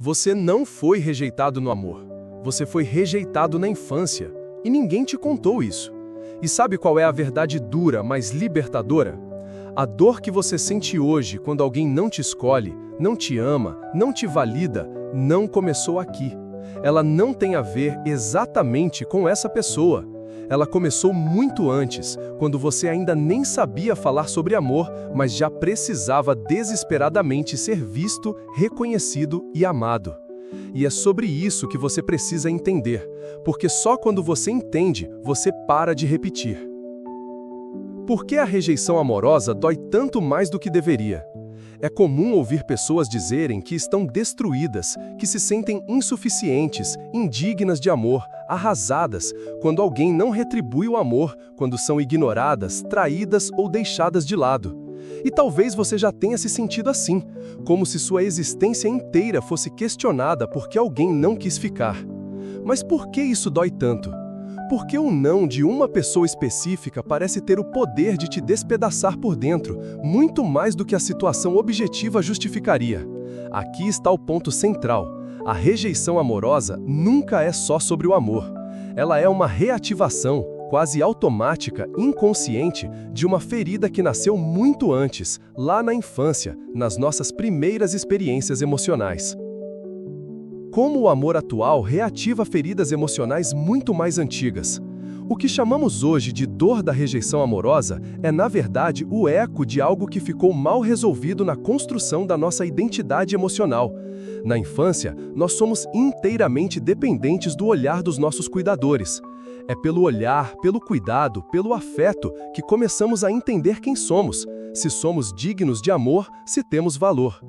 Você não foi rejeitado no amor. Você foi rejeitado na infância. E ninguém te contou isso. E sabe qual é a verdade dura, mas libertadora? A dor que você sente hoje quando alguém não te escolhe, não te ama, não te valida, não começou aqui. Ela não tem a ver exatamente com essa pessoa. Ela começou muito antes, quando você ainda nem sabia falar sobre amor, mas já precisava desesperadamente ser visto, reconhecido e amado. E é sobre isso que você precisa entender, porque só quando você entende, você para de repetir. Por que a rejeição amorosa dói tanto mais do que deveria? É comum ouvir pessoas dizerem que estão destruídas, que se sentem insuficientes, indignas de amor, arrasadas, quando alguém não retribui o amor, quando são ignoradas, traídas ou deixadas de lado. E talvez você já tenha se sentido assim, como se sua existência inteira fosse questionada porque alguém não quis ficar. Mas por que isso dói tanto? Por que o não de uma pessoa específica parece ter o poder de te despedaçar por dentro, muito mais do que a situação objetiva justificaria? Aqui está o ponto central. A rejeição amorosa nunca é só sobre o amor. Ela é uma reativação, quase automática, inconsciente, de uma ferida que nasceu muito antes, lá na infância, nas nossas primeiras experiências emocionais. Como o amor atual reativa feridas emocionais muito mais antigas. O que chamamos hoje de dor da rejeição amorosa é, na verdade, o eco de algo que ficou mal resolvido na construção da nossa identidade emocional. Na infância, nós somos inteiramente dependentes do olhar dos nossos cuidadores. É pelo olhar, pelo cuidado, pelo afeto que começamos a entender quem somos, se somos dignos de amor, se temos valor.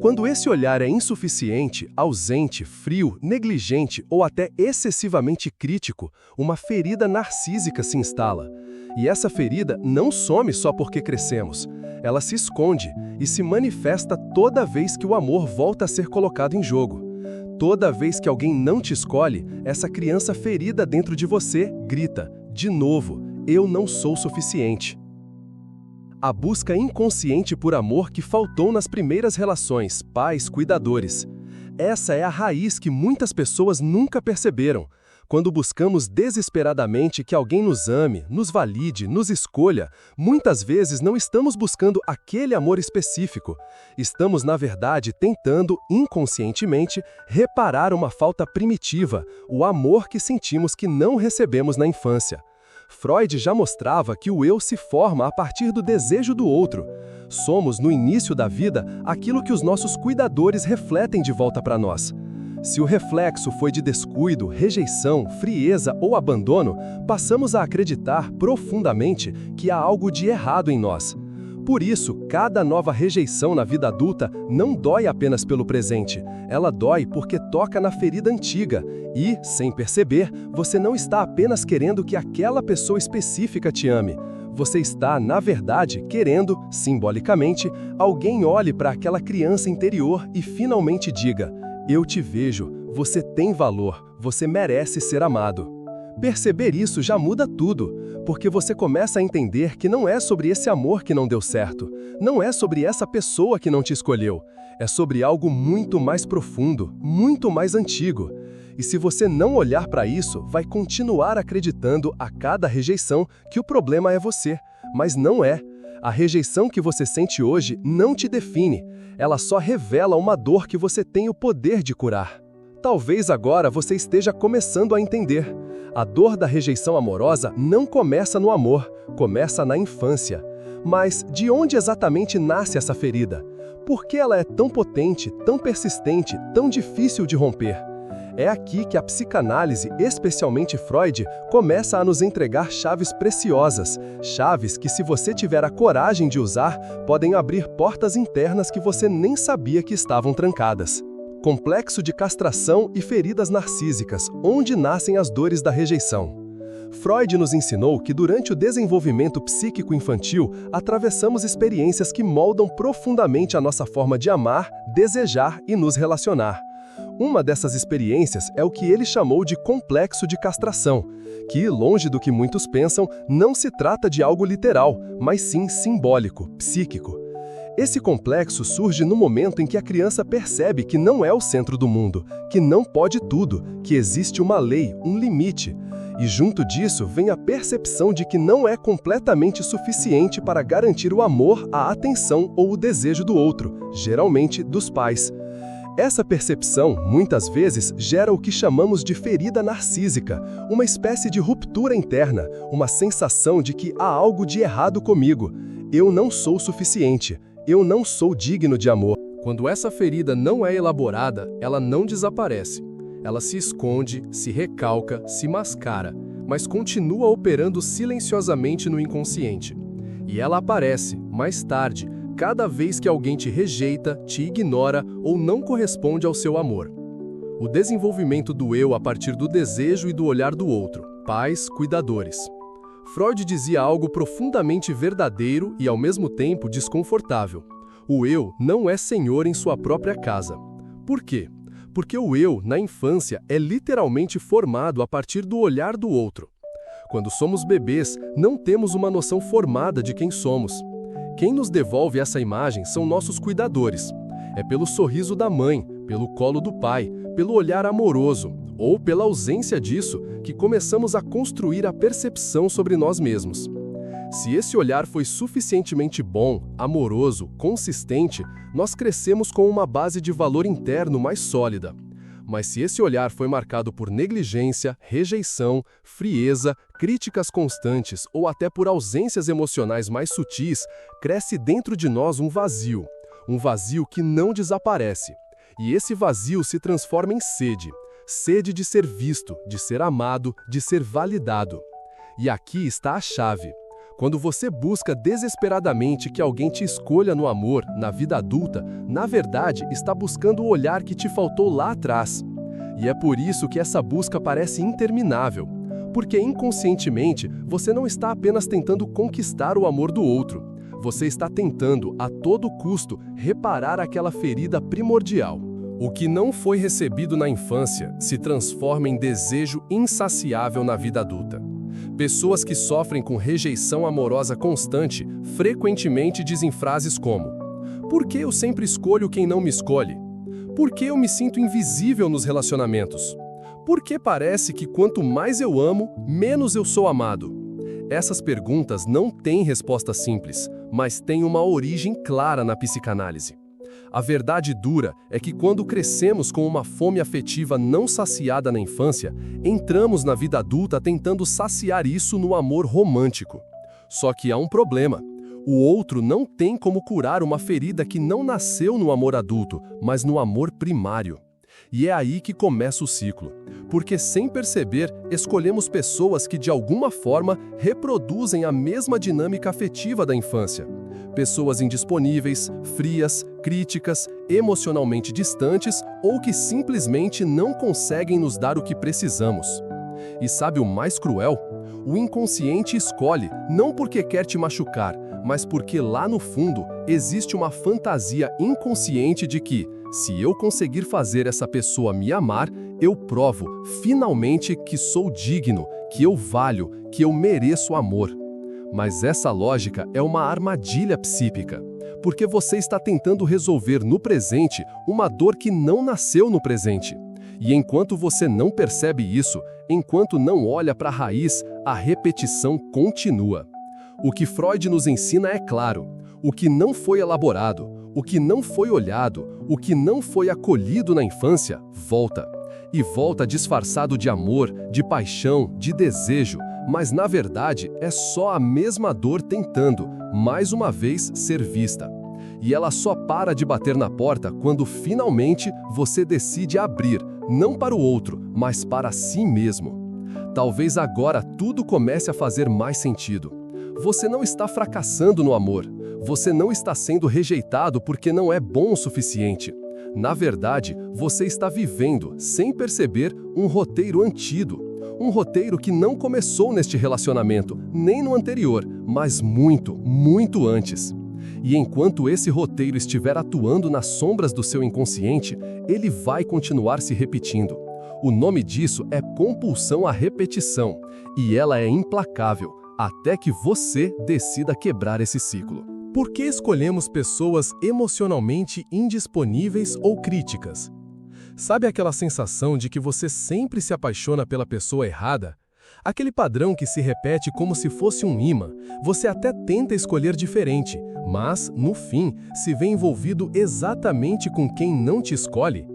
Quando esse olhar é insuficiente, ausente, frio, negligente ou até excessivamente crítico, uma ferida narcísica se instala. E essa ferida não some só porque crescemos. Ela se esconde e se manifesta toda vez que o amor volta a ser colocado em jogo. Toda vez que alguém não te escolhe, essa criança ferida dentro de você grita, de novo, eu não sou suficiente. A busca inconsciente por amor que faltou nas primeiras relações, pais, cuidadores. Essa é a raiz que muitas pessoas nunca perceberam. Quando buscamos desesperadamente que alguém nos ame, nos valide, nos escolha, muitas vezes não estamos buscando aquele amor específico. Estamos, na verdade, tentando, inconscientemente, reparar uma falta primitiva, o amor que sentimos que não recebemos na infância. Freud já mostrava que o eu se forma a partir do desejo do outro. Somos, no início da vida, aquilo que os nossos cuidadores refletem de volta para nós. Se o reflexo foi de descuido, rejeição, frieza ou abandono, passamos a acreditar profundamente que há algo de errado em nós. Por isso, cada nova rejeição na vida adulta não dói apenas pelo presente. Ela dói porque toca na ferida antiga e, sem perceber, você não está apenas querendo que aquela pessoa específica te ame. Você está, na verdade, querendo, simbolicamente, alguém olhe para aquela criança interior e finalmente diga: eu te vejo, você tem valor, você merece ser amado. Perceber isso já muda tudo, porque você começa a entender que não é sobre esse amor que não deu certo, não é sobre essa pessoa que não te escolheu, é sobre algo muito mais profundo, muito mais antigo. E se você não olhar para isso, vai continuar acreditando a cada rejeição que o problema é você, mas não é. A rejeição que você sente hoje não te define, ela só revela uma dor que você tem o poder de curar. Talvez agora você esteja começando a entender. A dor da rejeição amorosa não começa no amor, começa na infância. Mas de onde exatamente nasce essa ferida? Por que ela é tão potente, tão persistente, tão difícil de romper? É aqui que a psicanálise, especialmente Freud, começa a nos entregar chaves preciosas, chaves que, se você tiver a coragem de usar, podem abrir portas internas que você nem sabia que estavam trancadas. Complexo de castração e feridas narcísicas, onde nascem as dores da rejeição. Freud nos ensinou que durante o desenvolvimento psíquico infantil, atravessamos experiências que moldam profundamente a nossa forma de amar, desejar e nos relacionar. Uma dessas experiências é o que ele chamou de complexo de castração, que, longe do que muitos pensam, não se trata de algo literal, mas sim simbólico, psíquico. Esse complexo surge no momento em que a criança percebe que não é o centro do mundo, que não pode tudo, que existe uma lei, um limite. E junto disso vem a percepção de que não é completamente suficiente para garantir o amor, a atenção ou o desejo do outro, geralmente dos pais. Essa percepção, muitas vezes, gera o que chamamos de ferida narcísica, uma espécie de ruptura interna, uma sensação de que há algo de errado comigo. Eu não sou suficiente, eu não sou digno de amor. Quando essa ferida não é elaborada, ela não desaparece. Ela se esconde, se recalca, se mascara, mas continua operando silenciosamente no inconsciente. E ela aparece, mais tarde, cada vez que alguém te rejeita, te ignora ou não corresponde ao seu amor. O desenvolvimento do eu a partir do desejo e do olhar do outro, pais, cuidadores. Freud dizia algo profundamente verdadeiro e ao mesmo tempo desconfortável. O eu não é senhor em sua própria casa. Por quê? Porque o eu, na infância, é literalmente formado a partir do olhar do outro. Quando somos bebês, não temos uma noção formada de quem somos. Quem nos devolve essa imagem são nossos cuidadores. É pelo sorriso da mãe, pelo colo do pai, pelo olhar amoroso, ou pela ausência disso, que começamos a construir a percepção sobre nós mesmos. Se esse olhar foi suficientemente bom, amoroso, consistente, nós crescemos com uma base de valor interno mais sólida. Mas se esse olhar foi marcado por negligência, rejeição, frieza, críticas constantes ou até por ausências emocionais mais sutis, cresce dentro de nós um vazio que não desaparece. E esse vazio se transforma em sede. Sede de ser visto, de ser amado, de ser validado. E aqui está a chave. Quando você busca desesperadamente que alguém te escolha no amor, na vida adulta, na verdade está buscando o olhar que te faltou lá atrás. E é por isso que essa busca parece interminável. Porque inconscientemente você não está apenas tentando conquistar o amor do outro. Você está tentando, a todo custo, reparar aquela ferida primordial. O que não foi recebido na infância se transforma em desejo insaciável na vida adulta. Pessoas que sofrem com rejeição amorosa constante frequentemente dizem frases como: "Por que eu sempre escolho quem não me escolhe? Por que eu me sinto invisível nos relacionamentos? Por que parece que quanto mais eu amo, menos eu sou amado?" Essas perguntas não têm resposta simples, mas têm uma origem clara na psicanálise. A verdade dura é que quando crescemos com uma fome afetiva não saciada na infância, entramos na vida adulta tentando saciar isso no amor romântico. Só que há um problema. O outro não tem como curar uma ferida que não nasceu no amor adulto, mas no amor primário. E é aí que começa o ciclo. Porque sem perceber, escolhemos pessoas que de alguma forma reproduzem a mesma dinâmica afetiva da infância. Pessoas indisponíveis, frias, críticas, emocionalmente distantes ou que simplesmente não conseguem nos dar o que precisamos. E sabe o mais cruel? O inconsciente escolhe, não porque quer te machucar, mas porque lá no fundo existe uma fantasia inconsciente de que, se eu conseguir fazer essa pessoa me amar, eu provo, finalmente, que sou digno, que eu valho, que eu mereço amor. Mas essa lógica é uma armadilha psíquica, porque você está tentando resolver no presente uma dor que não nasceu no presente. E enquanto você não percebe isso, enquanto não olha para a raiz, a repetição continua. O que Freud nos ensina é claro: o que não foi elaborado, o que não foi olhado, o que não foi acolhido na infância, volta. E volta disfarçado de amor, de paixão, de desejo, mas na verdade é só a mesma dor tentando, mais uma vez, ser vista. E ela só para de bater na porta quando finalmente você decide abrir, não para o outro, mas para si mesmo. Talvez agora tudo comece a fazer mais sentido. Você não está fracassando no amor. Você não está sendo rejeitado porque não é bom o suficiente. Na verdade, você está vivendo, sem perceber, um roteiro antigo. Um roteiro que não começou neste relacionamento, nem no anterior, mas muito, muito antes. E enquanto esse roteiro estiver atuando nas sombras do seu inconsciente, ele vai continuar se repetindo. O nome disso é compulsão à repetição, e ela é implacável, até que você decida quebrar esse ciclo. Por que escolhemos pessoas emocionalmente indisponíveis ou críticas? Sabe aquela sensação de que você sempre se apaixona pela pessoa errada? Aquele padrão que se repete como se fosse um imã. Você até tenta escolher diferente, mas, no fim, se vê envolvido exatamente com quem não te escolhe?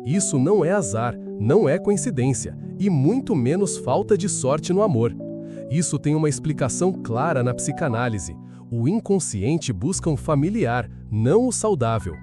Isso não é azar, não é coincidência, e muito menos falta de sorte no amor. Isso tem uma explicação clara na psicanálise. O inconsciente busca um familiar, não o saudável.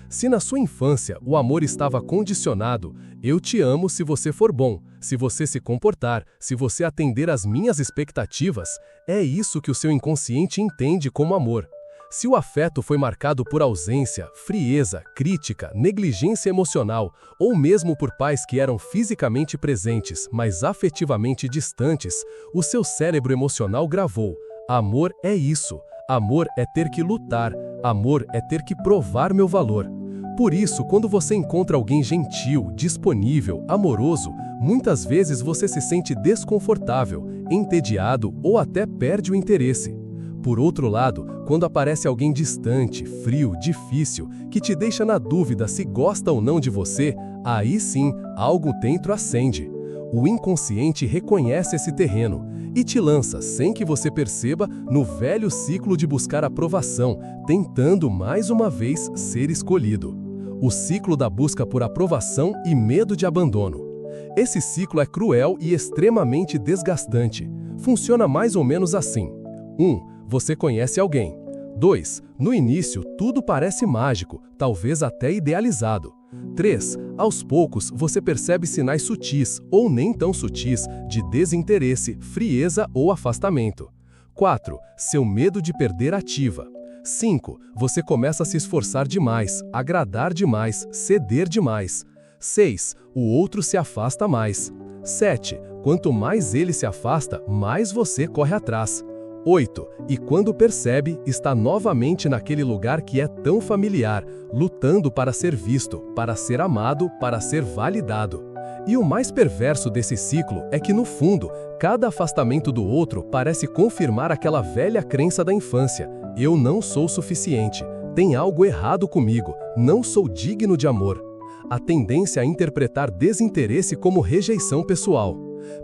Se na sua infância o amor estava condicionado, eu te amo se você for bom, se você se comportar, se você atender às minhas expectativas, é isso que o seu inconsciente entende como amor. Se o afeto foi marcado por ausência, frieza, crítica, negligência emocional, ou mesmo por pais que eram fisicamente presentes, mas afetivamente distantes, o seu cérebro emocional gravou: amor é isso, amor é ter que lutar, amor é ter que provar meu valor. Por isso, quando você encontra alguém gentil, disponível, amoroso, muitas vezes você se sente desconfortável, entediado ou até perde o interesse. Por outro lado, quando aparece alguém distante, frio, difícil, que te deixa na dúvida se gosta ou não de você, aí sim, algo dentro acende. O inconsciente reconhece esse terreno e te lança, sem que você perceba, no velho ciclo de buscar aprovação, tentando mais uma vez ser escolhido. O ciclo da busca por aprovação e medo de abandono. Esse ciclo é cruel e extremamente desgastante. Funciona mais ou menos assim. 1. Você conhece alguém. 2. No início, tudo parece mágico, talvez até idealizado. 3. Aos poucos, você percebe sinais sutis, ou nem tão sutis, de desinteresse, frieza ou afastamento. 4. Seu medo de perder ativa. 5. Você começa a se esforçar demais, agradar demais, ceder demais. 6. O outro se afasta mais. 7. Quanto mais ele se afasta, mais você corre atrás. 8. E quando percebe, está novamente naquele lugar que é tão familiar, lutando para ser visto, para ser amado, para ser validado. E o mais perverso desse ciclo é que, no fundo, cada afastamento do outro parece confirmar aquela velha crença da infância: eu não sou suficiente, tem algo errado comigo, não sou digno de amor. A tendência a interpretar desinteresse como rejeição pessoal.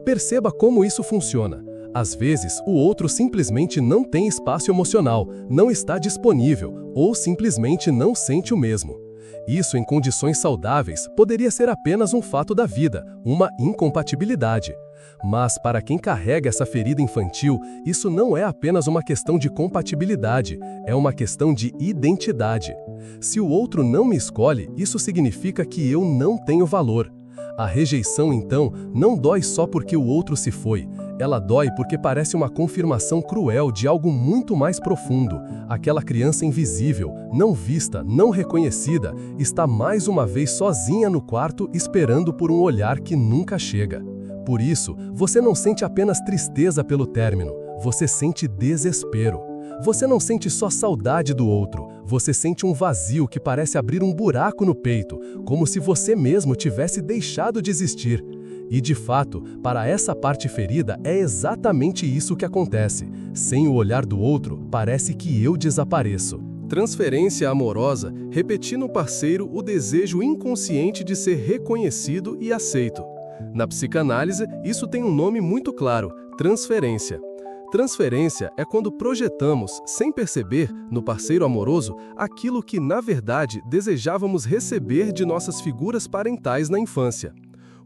Perceba como isso funciona. Às vezes, o outro simplesmente não tem espaço emocional, não está disponível, ou simplesmente não sente o mesmo. Isso, em condições saudáveis, poderia ser apenas um fato da vida, uma incompatibilidade. Mas, para quem carrega essa ferida infantil, isso não é apenas uma questão de compatibilidade, é uma questão de identidade. Se o outro não me escolhe, isso significa que eu não tenho valor. A rejeição, então, não dói só porque o outro se foi. Ela dói porque parece uma confirmação cruel de algo muito mais profundo. Aquela criança invisível, não vista, não reconhecida, está mais uma vez sozinha no quarto esperando por um olhar que nunca chega. Por isso, você não sente apenas tristeza pelo término, você sente desespero. Você não sente só saudade do outro, você sente um vazio que parece abrir um buraco no peito, como se você mesmo tivesse deixado de existir. E de fato, para essa parte ferida é exatamente isso que acontece. Sem o olhar do outro, parece que eu desapareço. Transferência amorosa, repetir no parceiro o desejo inconsciente de ser reconhecido e aceito. Na psicanálise, isso tem um nome muito claro: transferência. Transferência é quando projetamos, sem perceber, no parceiro amoroso, aquilo que, na verdade, desejávamos receber de nossas figuras parentais na infância.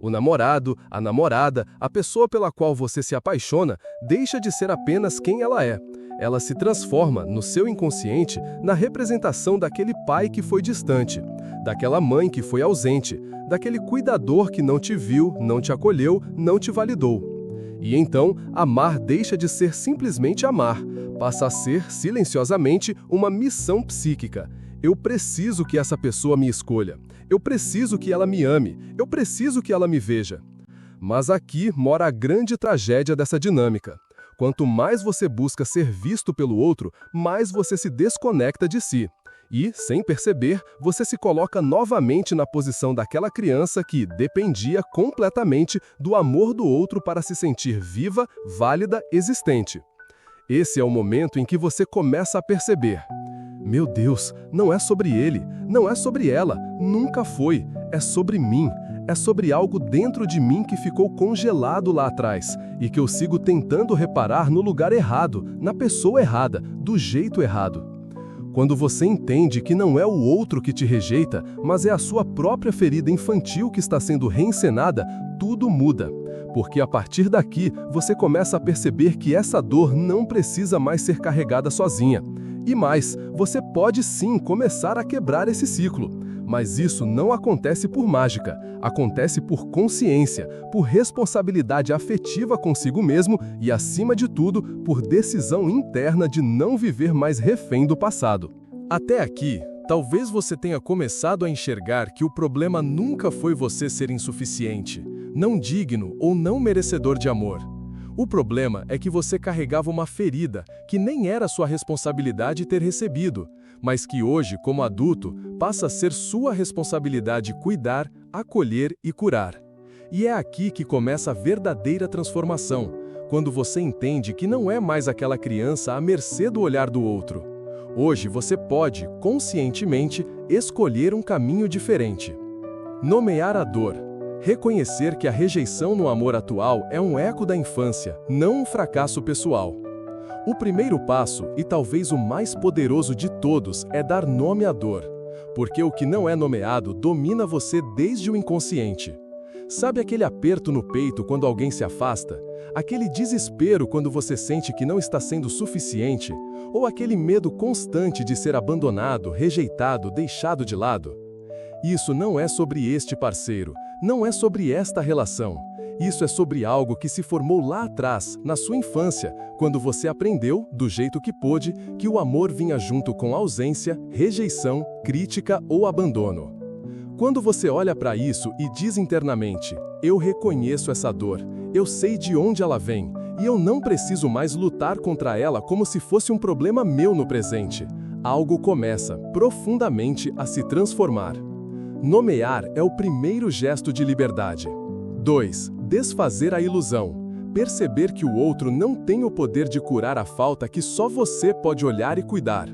O namorado, a namorada, a pessoa pela qual você se apaixona, deixa de ser apenas quem ela é. Ela se transforma, no seu inconsciente, na representação daquele pai que foi distante, daquela mãe que foi ausente, daquele cuidador que não te viu, não te acolheu, não te validou. E então, amar deixa de ser simplesmente amar, passa a ser, silenciosamente, uma missão psíquica. Eu preciso que essa pessoa me escolha. Eu preciso que ela me ame. Eu preciso que ela me veja. Mas aqui mora a grande tragédia dessa dinâmica. Quanto mais você busca ser visto pelo outro, mais você se desconecta de si. E, sem perceber, você se coloca novamente na posição daquela criança que dependia completamente do amor do outro para se sentir viva, válida, existente. Esse é o momento em que você começa a perceber: meu Deus, não é sobre ele, não é sobre ela, nunca foi, é sobre mim. É sobre algo dentro de mim que ficou congelado lá atrás e que eu sigo tentando reparar no lugar errado, na pessoa errada, do jeito errado. Quando você entende que não é o outro que te rejeita, mas é a sua própria ferida infantil que está sendo reencenada, tudo muda. Porque a partir daqui, você começa a perceber que essa dor não precisa mais ser carregada sozinha. E mais, você pode sim começar a quebrar esse ciclo. Mas isso não acontece por mágica, acontece por consciência, por responsabilidade afetiva consigo mesmo e, acima de tudo, por decisão interna de não viver mais refém do passado. Até aqui, talvez você tenha começado a enxergar que o problema nunca foi você ser insuficiente, não digno ou não merecedor de amor. O problema é que você carregava uma ferida que nem era sua responsabilidade ter recebido, mas que hoje, como adulto, passa a ser sua responsabilidade cuidar, acolher e curar. E é aqui que começa a verdadeira transformação, quando você entende que não é mais aquela criança à mercê do olhar do outro. Hoje você pode, conscientemente, escolher um caminho diferente. Nomear a dor. Reconhecer que a rejeição no amor atual é um eco da infância, não um fracasso pessoal. O primeiro passo, e talvez o mais poderoso de todos, é dar nome à dor. Porque o que não é nomeado domina você desde o inconsciente. Sabe aquele aperto no peito quando alguém se afasta? Aquele desespero quando você sente que não está sendo suficiente? Ou aquele medo constante de ser abandonado, rejeitado, deixado de lado? Isso não é sobre este parceiro, não é sobre esta relação. Isso é sobre algo que se formou lá atrás, na sua infância, quando você aprendeu, do jeito que pôde, que o amor vinha junto com ausência, rejeição, crítica ou abandono. Quando você olha para isso e diz internamente: eu reconheço essa dor, eu sei de onde ela vem, e eu não preciso mais lutar contra ela como se fosse um problema meu no presente, algo começa, profundamente, a se transformar. Nomear é o primeiro gesto de liberdade. 2. Desfazer a ilusão. Perceber que o outro não tem o poder de curar a falta que só você pode olhar e cuidar.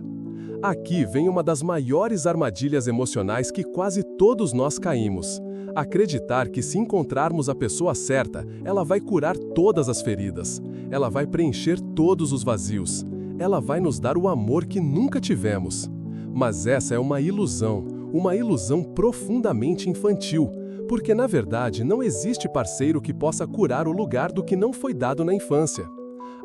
Aqui vem uma das maiores armadilhas emocionais que quase todos nós caímos. Acreditar que se encontrarmos a pessoa certa, ela vai curar todas as feridas. Ela vai preencher todos os vazios. Ela vai nos dar o amor que nunca tivemos. Mas essa é uma ilusão profundamente infantil. Porque, na verdade, não existe parceiro que possa curar o lugar do que não foi dado na infância.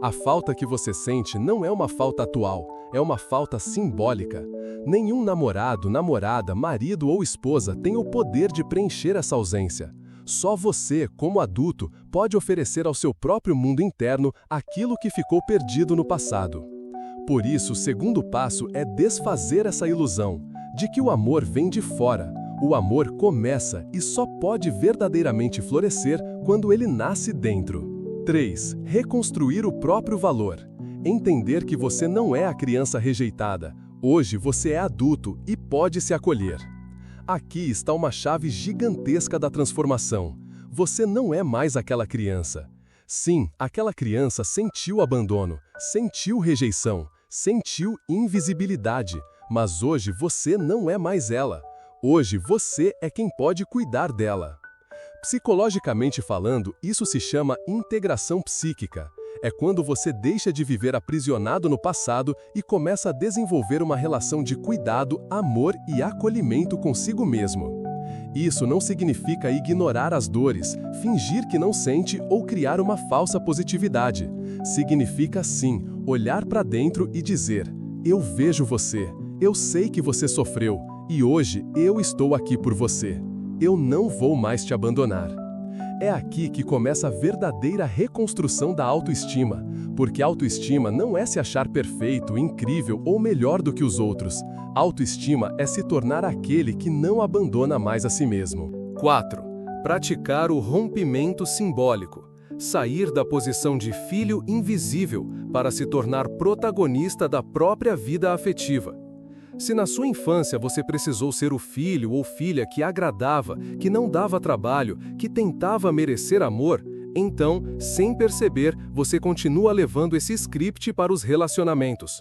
A falta que você sente não é uma falta atual, é uma falta simbólica. Nenhum namorado, namorada, marido ou esposa tem o poder de preencher essa ausência. Só você, como adulto, pode oferecer ao seu próprio mundo interno aquilo que ficou perdido no passado. Por isso, o segundo passo é desfazer essa ilusão de que o amor vem de fora. O amor começa e só pode verdadeiramente florescer quando ele nasce dentro. 3. Reconstruir o próprio valor. Entender que você não é a criança rejeitada. Hoje você é adulto e pode se acolher. Aqui está uma chave gigantesca da transformação. Você não é mais aquela criança. Sim, aquela criança sentiu abandono, sentiu rejeição, sentiu invisibilidade, mas hoje você não é mais ela. Hoje você é quem pode cuidar dela. Psicologicamente falando, isso se chama integração psíquica. É quando você deixa de viver aprisionado no passado e começa a desenvolver uma relação de cuidado, amor e acolhimento consigo mesmo. Isso não significa ignorar as dores, fingir que não sente ou criar uma falsa positividade. Significa, sim, olhar para dentro e dizer: eu vejo você, eu sei que você sofreu, e hoje eu estou aqui por você. Eu não vou mais te abandonar. É aqui que começa a verdadeira reconstrução da autoestima, porque autoestima não é se achar perfeito, incrível ou melhor do que os outros. Autoestima é se tornar aquele que não abandona mais a si mesmo. 4. Praticar o rompimento simbólico. Sair da posição de filho invisível para se tornar protagonista da própria vida afetiva. Se na sua infância você precisou ser o filho ou filha que agradava, que não dava trabalho, que tentava merecer amor, Então, sem perceber, você continua levando esse script para os relacionamentos.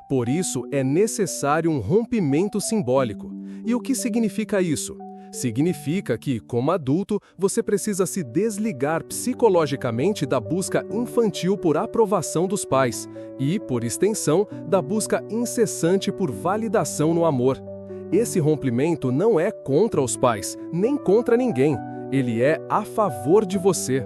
Por isso, é necessário um rompimento simbólico. E o que significa isso? Significa que, como adulto, você precisa se desligar psicologicamente da busca infantil por aprovação dos pais e, por extensão, da busca incessante por validação no amor. Esse rompimento não é contra os pais, nem contra ninguém. Ele é a favor de você.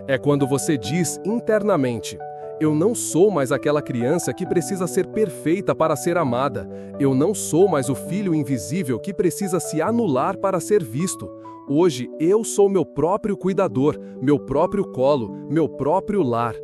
É quando você diz internamente: eu não sou mais aquela criança que precisa ser perfeita para ser amada. Eu não sou mais o filho invisível que precisa se anular para ser visto. Hoje eu sou meu próprio cuidador, meu próprio colo, meu próprio lar.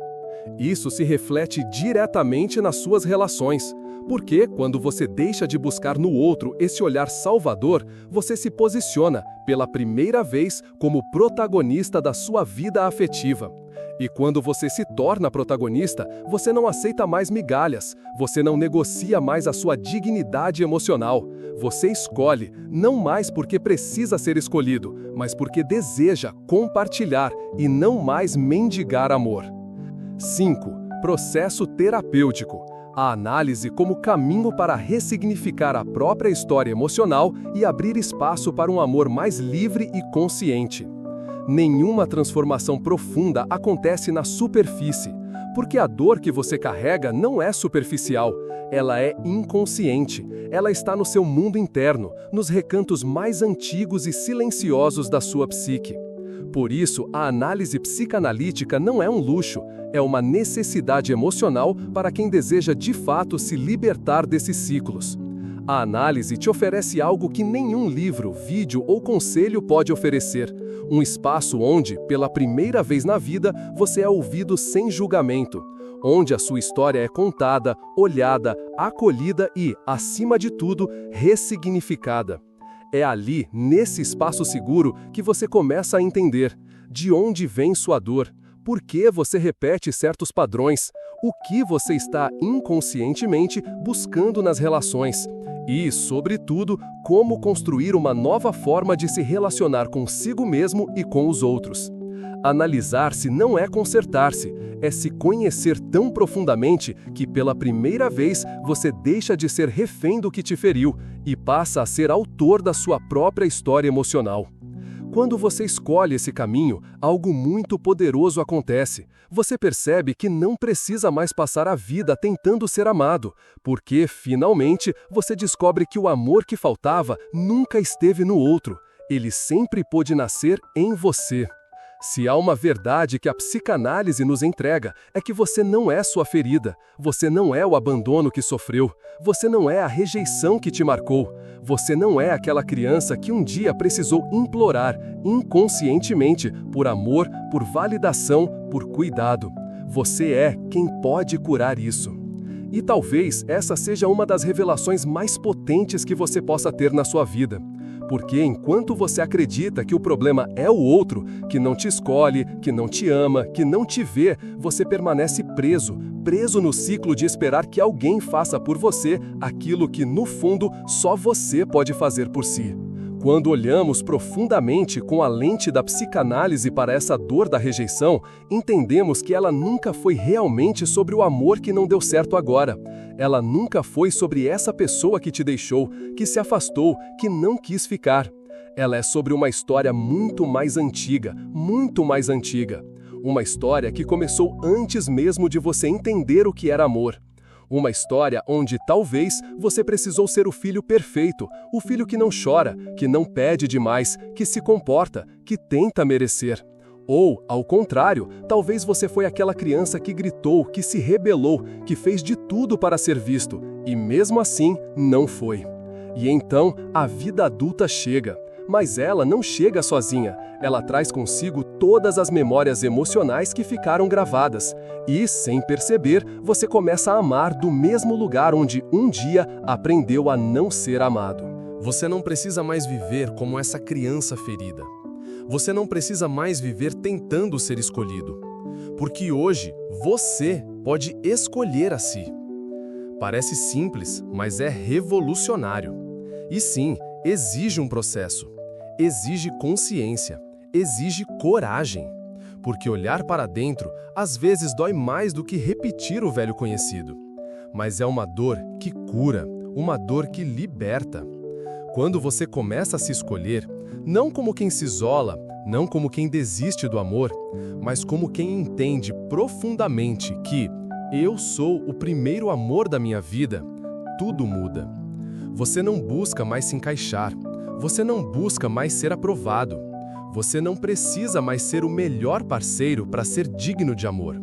Isso se reflete diretamente nas suas relações. Porque, quando você deixa de buscar no outro esse olhar salvador, você se posiciona, pela primeira vez, como protagonista da sua vida afetiva. E quando você se torna protagonista, você não aceita mais migalhas, você não negocia mais a sua dignidade emocional. Você escolhe, não mais porque precisa ser escolhido, mas porque deseja compartilhar e não mais mendigar amor. 5. Processo terapêutico. A análise como caminho para ressignificar a própria história emocional e abrir espaço para um amor mais livre e consciente. Nenhuma transformação profunda acontece na superfície, porque a dor que você carrega não é superficial, ela é inconsciente, ela está no seu mundo interno, nos recantos mais antigos e silenciosos da sua psique. Por isso, a análise psicanalítica não é um luxo, é uma necessidade emocional para quem deseja de fato se libertar desses ciclos. A análise te oferece algo que nenhum livro, vídeo ou conselho pode oferecer. Um espaço onde, pela primeira vez na vida, você é ouvido sem julgamento. Onde a sua história é contada, olhada, acolhida e, acima de tudo, ressignificada. É ali, nesse espaço seguro, que você começa a entender de onde vem sua dor, por que você repete certos padrões, o que você está inconscientemente buscando nas relações. E, sobretudo, como construir uma nova forma de se relacionar consigo mesmo e com os outros. Analisar-se não é consertar-se, é se conhecer tão profundamente que, pela primeira vez, você deixa de ser refém do que te feriu e passa a ser autor da sua própria história emocional. Quando você escolhe esse caminho, algo muito poderoso acontece. Você percebe que não precisa mais passar a vida tentando ser amado, porque, finalmente, você descobre que o amor que faltava nunca esteve no outro. Ele sempre pôde nascer em você. Se há uma verdade que a psicanálise nos entrega, é que você não é sua ferida, você não é o abandono que sofreu, você não é a rejeição que te marcou, você não é aquela criança que um dia precisou implorar, inconscientemente, por amor, por validação, por cuidado. Você é quem pode curar isso. E talvez essa seja uma das revelações mais potentes que você possa ter na sua vida. Porque enquanto você acredita que o problema é o outro, que não te escolhe, que não te ama, que não te vê, você permanece preso no ciclo de esperar que alguém faça por você aquilo que, no fundo, só você pode fazer por si. Quando olhamos profundamente com a lente da psicanálise para essa dor da rejeição, entendemos que ela nunca foi realmente sobre o amor que não deu certo agora. Ela nunca foi sobre essa pessoa que te deixou, que se afastou, que não quis ficar. Ela é sobre uma história muito mais antiga, muito mais antiga. Uma história que começou antes mesmo de você entender o que era amor. Uma história onde, talvez, você precisou ser o filho perfeito, o filho que não chora, que não pede demais, que se comporta, que tenta merecer. Ou, ao contrário, talvez você foi aquela criança que gritou, que se rebelou, que fez de tudo para ser visto, e mesmo assim, não foi. E então, a vida adulta chega. Mas ela não chega sozinha, ela traz consigo todas as memórias emocionais que ficaram gravadas. E, sem perceber, você começa a amar do mesmo lugar onde um dia aprendeu a não ser amado. Você não precisa mais viver como essa criança ferida. Você não precisa mais viver tentando ser escolhido. Porque hoje, você pode escolher a si. Parece simples, mas é revolucionário. E sim, exige um processo. Exige consciência, exige coragem. porque olhar para dentro às vezes dói mais do que repetir o velho conhecido. Mas é uma dor que cura, uma dor que liberta. Quando você começa a se escolher, não como quem se isola, não como quem desiste do amor, mas como quem entende profundamente que eu sou o primeiro amor da minha vida, tudo muda. Você não busca mais se encaixar, você não busca mais ser aprovado, você não precisa mais ser o melhor parceiro para ser digno de amor.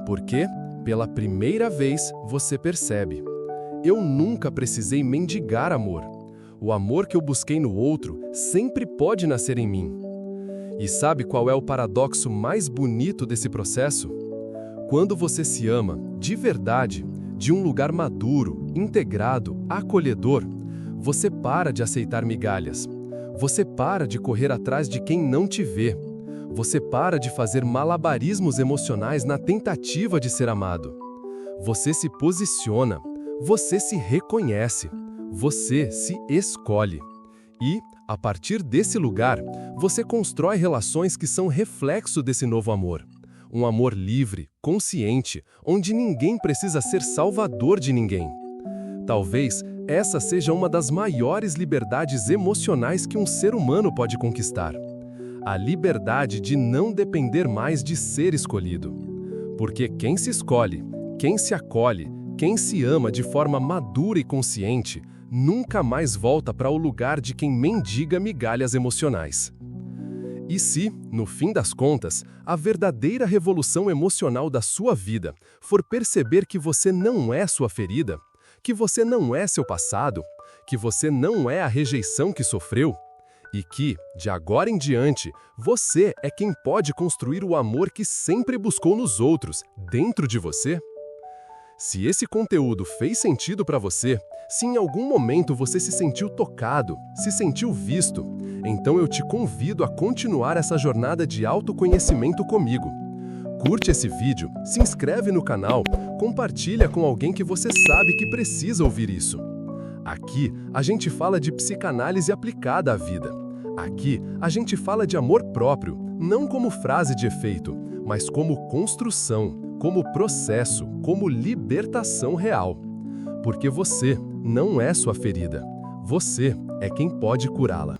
Porque, pela primeira vez, você percebe: eu nunca precisei mendigar amor. O amor que eu busquei no outro sempre pode nascer em mim. E sabe qual é o paradoxo mais bonito desse processo? Quando você se ama, de verdade, de um lugar maduro, integrado, acolhedor, você para de aceitar migalhas. Você para de correr atrás de quem não te vê. Você para de fazer malabarismos emocionais na tentativa de ser amado. Você se posiciona, você se reconhece, você se escolhe. E, a partir desse lugar, você constrói relações que são reflexo desse novo amor. Um amor livre, consciente, onde ninguém precisa ser salvador de ninguém. Talvez essa seja uma das maiores liberdades emocionais que um ser humano pode conquistar. A liberdade de não depender mais de ser escolhido. Porque quem se escolhe, quem se acolhe, quem se ama de forma madura e consciente, nunca mais volta para o lugar de quem mendiga migalhas emocionais. E se, no fim das contas, a verdadeira revolução emocional da sua vida for perceber que você não é sua ferida, que você não é seu passado, que você não é a rejeição que sofreu, e que, de agora em diante, você é quem pode construir o amor que sempre buscou nos outros, dentro de você? Se esse conteúdo fez sentido para você, se em algum momento você se sentiu tocado, se sentiu visto, então eu te convido a continuar essa jornada de autoconhecimento comigo. Curte esse vídeo, se inscreve no canal, compartilha com alguém que você sabe que precisa ouvir isso. Aqui, a gente fala de psicanálise aplicada à vida. Aqui, a gente fala de amor próprio, não como frase de efeito, mas como construção, como processo, como libertação real. Porque você não é sua ferida. Você é quem pode curá-la.